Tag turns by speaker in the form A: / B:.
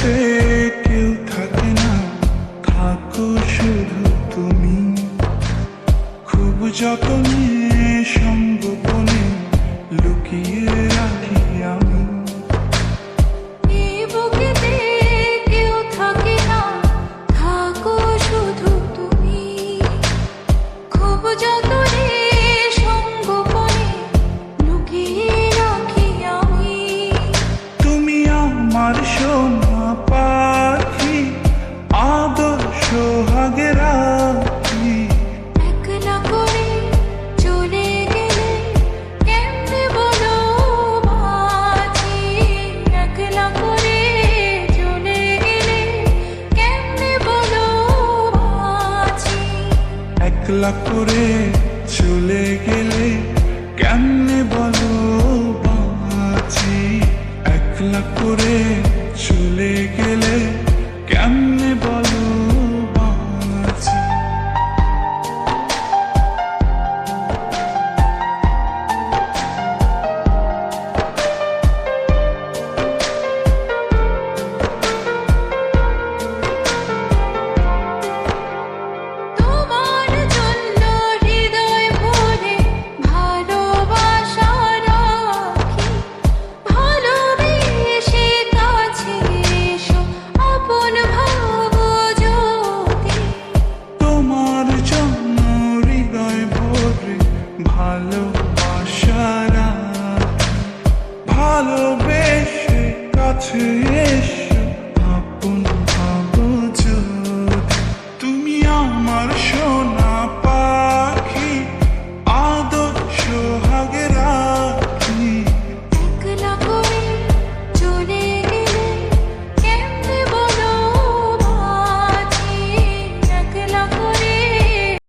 A: বুকেতে কেউ থাকে না, থাকো শুধু তুমি। খুব যতনে সঙ্গোপনে লুকিয়ে রাখি আমি।
B: এই বুকেতে কেউ থাকে না, থাকো শুধু তুমি। খুব যতনে সঙ্গোপনে লুকিয়ে রাখি আমি।
A: তুমি আমার সোনা পাখি, আদর সোহাগে রাখি।
B: একলা করে চলে গেলে কেমনে বলো বাঁচি। একলা করে চলে গেলে কেমনে বলো বাঁচি।
A: একলা করে চলে গেলে কেমনে বল